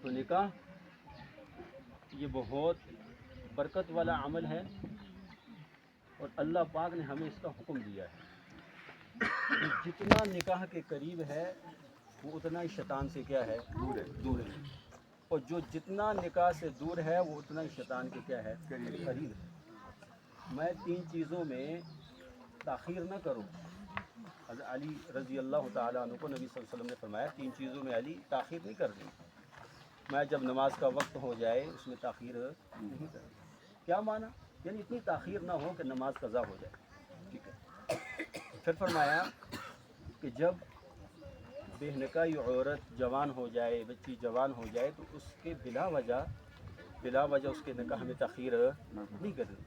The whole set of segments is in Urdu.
تو نکاح یہ بہت برکت والا عمل ہے اور اللہ پاک نے ہمیں اس کا حکم دیا ہے کہ جتنا نکاح کے قریب ہے وہ اتنا ہی شیطان سے کیا ہے؟ دور ہے، اور جو جتنا نکاح سے دور ہے وہ اتنا ہی شیطان کے کیا ہے؟ قریب ہے۔ میں 3 چیزوں میں تاخیر نہ کروں۔ حضرت علی رضی اللہ تعالیٰ عنہ کو نبی صلی اللہ علیہ وسلم نے فرمایا 3 چیزوں میں علی تاخیر نہیں کرنی، میں جب نماز کا وقت ہو جائے اس میں تاخیر نہیں کرنی۔ کیا معنی؟ یعنی اتنی تاخیر نہ ہو کہ نماز قضا ہو جائے، ٹھیک ہے۔ پھر فرمایا کہ جب بے نکاحی عورت جوان ہو جائے، بچی جوان ہو جائے تو اس کے بلا وجہ اس کے نکاح میں تاخیر نہیں کرنی۔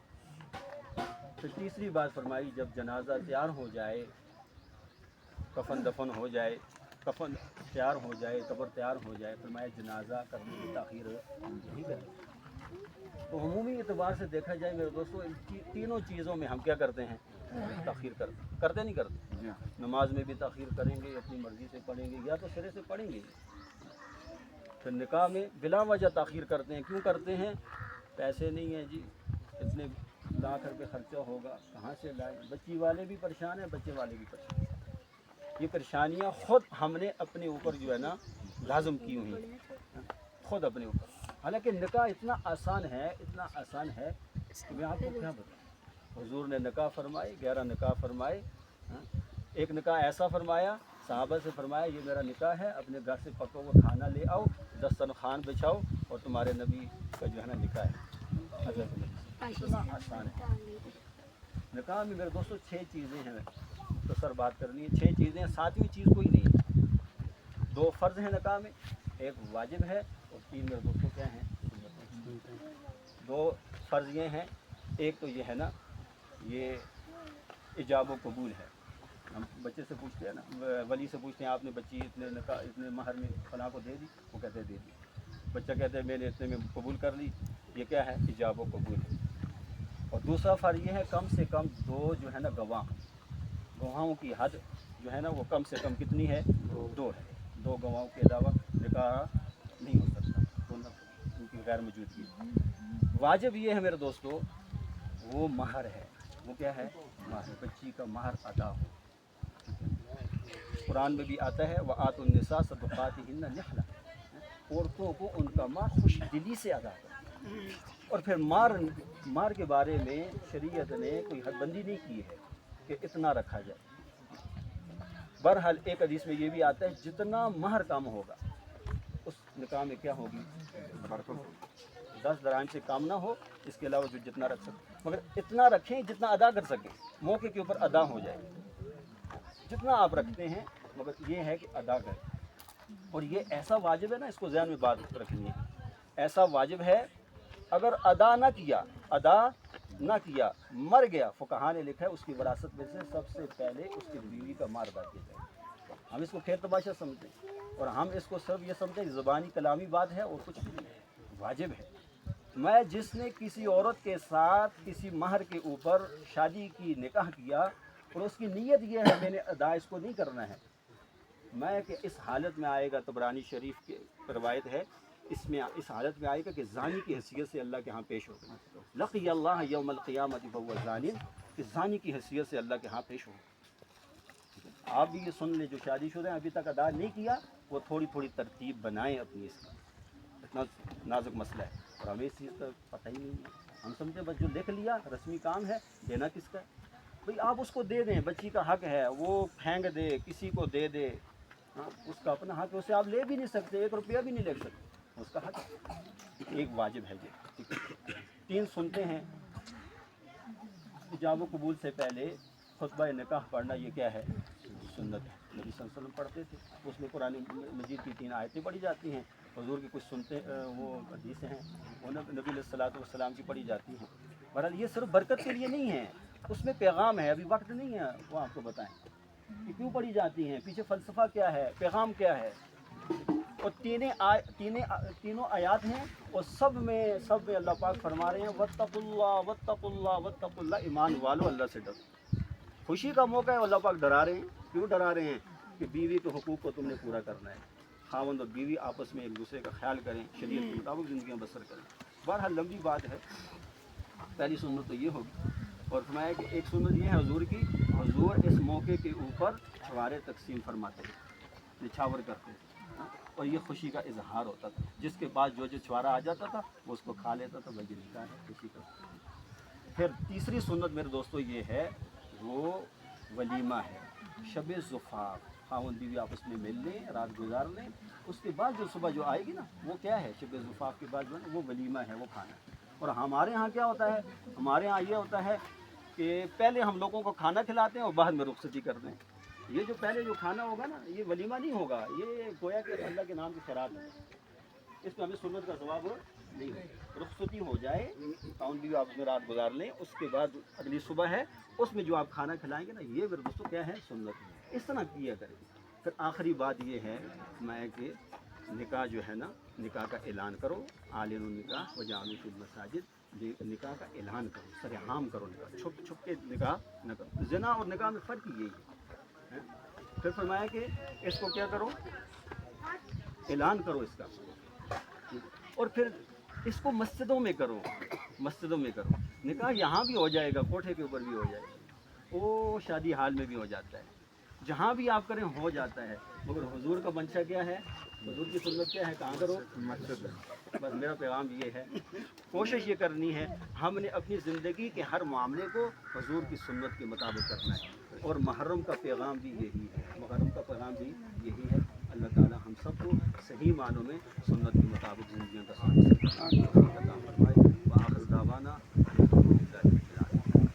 پھر تیسری بات فرمائی جب جنازہ تیار ہو جائے، کفن دفن ہو جائے، کفن تیار ہو جائے، قبر تیار ہو جائے، فرمایا جنازہ کرنے کی تاخیر نہیں کرنی۔ تو عمومی اعتبار سے دیکھا جائے میرے دوستو، ان تینوں چیزوں میں ہم کیا کرتے ہیں؟ تاخیر کرتے نہیں کرتے؟ نماز میں بھی تاخیر کریں گے، اپنی مرضی سے پڑھیں گے یا تو سرے سے پڑھیں گے۔ پھر نکاح میں بلا وجہ تاخیر کرتے ہیں۔ کیوں کرتے ہیں؟ پیسے نہیں ہیں جی، اتنے لاکھ روپے خرچہ ہوگا، کہاں سے لائیں؟ بچی والے بھی پریشان ہیں، بچے والے بھی پریشان ہیں۔ یہ پریشانیاں خود ہم نے اپنے اوپر جو ہے نا لازم کی ہوئی ہیں، خود اپنے اوپر۔ حالانکہ نکاح اتنا آسان ہے کہ میں آپ کو کیا بتاؤں۔ حضور نے نکاح فرمائے، 11 نکاح فرمائے۔ ایک نکاح ایسا فرمایا، صحابہ سے فرمایا یہ میرا نکاح ہے، اپنے گھر سے پکا ہوا کھانا لے آؤ، دسترخوان بچھاؤ اور تمہارے نبی کا جو ہے نا نکاح ہے۔ حضرت نبی اتنا آسان ہے۔ نکاح میں میرے دوستو 6 چیزیں ہیں، مختصر بات کرنی ہے۔ 6 چیزیں ہیں، 7ویں چیز کوئی نہیں ہے۔ 2 فرض ہیں نکاح میں، ایک واجب ہے اور 3 میرے دوستوں کیا ہیں؟ 2 فرض یہ ہیں، ایک تو یہ ہے نا یہ ایجاب و قبول ہے۔ ہم بچے سے پوچھتے ہیں نا، ولی سے پوچھتے ہیں آپ نے بچی اتنے مہر میں فلاں کو دے دی؟ وہ کہتے ہیں دے دی۔ بچہ کہتے ہیں میں نے اتنے میں قبول کر لی۔ یہ کیا ہے؟ ایجاب و قبول ہے۔ اور دوسرا فرض یہ ہے کم سے کم 2 جو ہے نا گواہوں کی حد جو ہے نا وہ کم سے کم کتنی ہے؟ 2 ہے۔ 2 گواہوں کے علاوہ نکاح نہیں ہو سکتا، ان کی غیر موجودگی۔ واجب یہ ہے میرے دوستو، وہ مہر ہے۔ وہ کیا ہے؟ مہر، بچی کا مہر ادا ہو۔ قرآن میں بھی آتا ہے وَآتُوا النِّسَاءَ صَدُقَاتِهِنَّ نِحْلَةً، عورتوں کو ان کا مہر خوش دلی سے ادا کرو۔ اور پھر مہر کے بارے میں شریعت نے کوئی حد بندی نہیں کی ہے کہ اتنا رکھا جائے۔ بہرحال ایک حدیث میں یہ بھی آتا ہے جتنا مہر کم ہوگا اس نکاح میں کیا ہوگی؟ برکت ہوگی۔ 10 دراہم سے کام نہ ہو، اس کے علاوہ جو جتنا رکھ سکیں، مگر اتنا رکھیں جتنا ادا کر سکیں، موقع کے اوپر ادا ہو جائے۔ جتنا آپ رکھتے ہیں مگر یہ ہے کہ ادا کریں۔ اور یہ ایسا واجب ہے نا، اس کو ذہن میں بات رکھنی ہے، ایسا واجب ہے اگر ادا نہ کیا مر گیا، فقہاء نے لکھا ہے اس کی وراثت میں سے سب سے پہلے اس کی بیوی کا مہر ادا کیا جائے۔ ہم اس کو خیر تماشا سمجھتے ہیں اور ہم اس کو صرف یہ سمجھتے ہیں زبانی کلامی بات ہے اور کچھ بھی نہیں ہے، واجب ہے۔ میں جس نے کسی عورت کے ساتھ کسی مہر کے اوپر شادی کی، نکاح کیا اور اس کی نیت یہ ہے میں نے ادا اس کو نہیں کرنا ہے، میں کہ اس حالت میں آئے گا، طبرانی شریف کی روایت ہے، اس حالت میں آئے گا کہ زانی کی حیثیت سے اللہ کے ہاں پیش ہوگا۔ لقی اللہ یوم القیامت وہو زانی، کہ زانی کی حیثیت سے اللہ کے ہاں پیش ہوگا۔ آپ بھی یہ سن لیں جو شادی شدہ ہیں ابھی تک ادا نہیں کیا، وہ تھوڑی تھوڑی ترتیب بنائیں اپنی، اس کا اتنا نازک مسئلہ ہے اور ہمیں اس چیز کا پتہ ہی نہیں ہے۔ ہم سمجھتے بس جو لکھ لیا رسمی کام ہے، دینا کس کا ہے؟ بھئی آپ اس کو دے دیں، بچی کا حق ہے، وہ پھینک دے، کسی کو دے دے، اس کا اپنا حق ہے، اسے آپ لے بھی نہیں سکتے، 1 روپیہ بھی نہیں لے سکتے، اس کا حق ہے۔ ایک واجب ہے یہ۔ 3 سنتے ہیں، ایجاب و قبول سے پہلے خطبہ نکاح پڑھنا یہ کیا ہے؟ سنت ہے۔ نبی صلی اللہ علیہ وسلم پڑھتے تھے، اس میں قرآن مجید کی 3 آیتیں پڑھی جاتی ہیں، حضور کی کچھ سنتے وہ حدیثیں ہیں وہ نبی علیہ الصلوۃ والسلام کی پڑھی جاتی ہیں۔ بہرحال یہ صرف برکت کے لیے نہیں ہے، اس میں پیغام ہے، ابھی وقت نہیں ہے وہ آپ کو بتائیں کہ کیوں پڑھی جاتی ہیں، پیچھے فلسفہ کیا ہے، پیغام کیا ہے۔ اور تینوں آیات ہیں اور سب میں اللہ پاک فرما رہے ہیں واتقوا اللہ واتقوا اللہ واتقوا اللہ، ایمان والو اللہ سے ڈرو۔ خوشی کا موقع ہے، اللہ پاک ڈرا رہے ہیں۔ کیوں ڈرا رہے ہیں؟ کہ بیوی کے حقوق کو تم نے پورا کرنا ہے، خاوند اور بیوی آپس میں ایک دوسرے کا خیال کریں، شریعت کے مطابق زندگیاں بسر کریں۔ بہرحال لمبی بات ہے، پہلی سنت تو یہ ہوگی، اور فرمایا کہ ایک سنت یہ ہے حضور کی، حضور اس موقع کے اوپر چھوارے تقسیم فرماتے ہیں، نچھاور کرتے ہیں، اور یہ خوشی کا اظہار ہوتا تھا، جس کے بعد جو چھوارا آ جاتا تھا وہ اس کو کھا لیتا تھا، بھائی نکاح ہے، خوشی کا۔ پھر تیسری سنت میرے دوستو یہ ہے، وہ ولیمہ ہے، شب زفاف، خاوند بیوی آپس میں مل لیں، رات گزار لیں، اس کے بعد جو صبح جو آئے گی نا، وہ کیا ہے، شب زفاف کے بعد جو ہے نا وہ ولیمہ ہے، وہ کھانا ہے۔ اور ہمارے ہاں کیا ہوتا ہے، ہمارے ہاں یہ ہوتا ہے کہ پہلے ہم لوگوں کو کھانا کھلاتے ہیں اور بعد میں رخصتی کرتے ہیں۔ یہ جو پہلے جو کھانا ہوگا نا، یہ ولیمہ نہیں ہوگا، یہ گویا کہ اللہ کے نام کی خیرات ہے، اس میں ہمیں سنت کا ثواب نہیں ہوگا۔ رخصتی ہو جائے، خاوند بیوی آپس میں رات گزار لیں، اس کے بعد اگلی صبح ہے، اس میں جو آپ کھانا کھلائیں گے نا، یہ میرے دوستوں کیا ہے، سنت ہے، اس طرح کیا کریں۔ پھر آخری بات یہ ہے میں کہ نکاح جو ہے نا، نکاح کا اعلان کرو، اعلنوا النکاح وجعلوا فی المساجد، نکاح کا اعلان کرو، سرعام کرو، نکاح چھپ چھپ کے نکاح نہ کرو۔ زنا اور نکاح میں فرق یہی ہے۔ پھر فرمایا کہ اس کو کیا کرو، اعلان کرو اس کا، اور پھر اس کو مسجدوں میں کرو، مسجدوں میں کرو۔ نکاح یہاں بھی ہو جائے گا، کوٹھے کے اوپر بھی ہو جائے گا، وہ شادی حال میں بھی ہو جاتا ہے، جہاں بھی آپ کریں ہو جاتا ہے، مگر حضور کا منشا کیا ہے، حضور کی سنت کیا ہے، کہاں کرو، مسجد میں۔ بس میرا پیغام یہ ہے، کوشش یہ کرنی ہے ہم نے اپنی زندگی کے ہر معاملے کو حضور کی سنت کے مطابق کرنا ہے، اور محرم کا پیغام بھی یہی ہے، محرم کا پیغام بھی یہی ہے۔ اللہ تعالی ہم سب کو صحیح معنوں میں سنت کے مطابق زندگیوں کا ساتھ فرمائے۔ وآخر دعوانا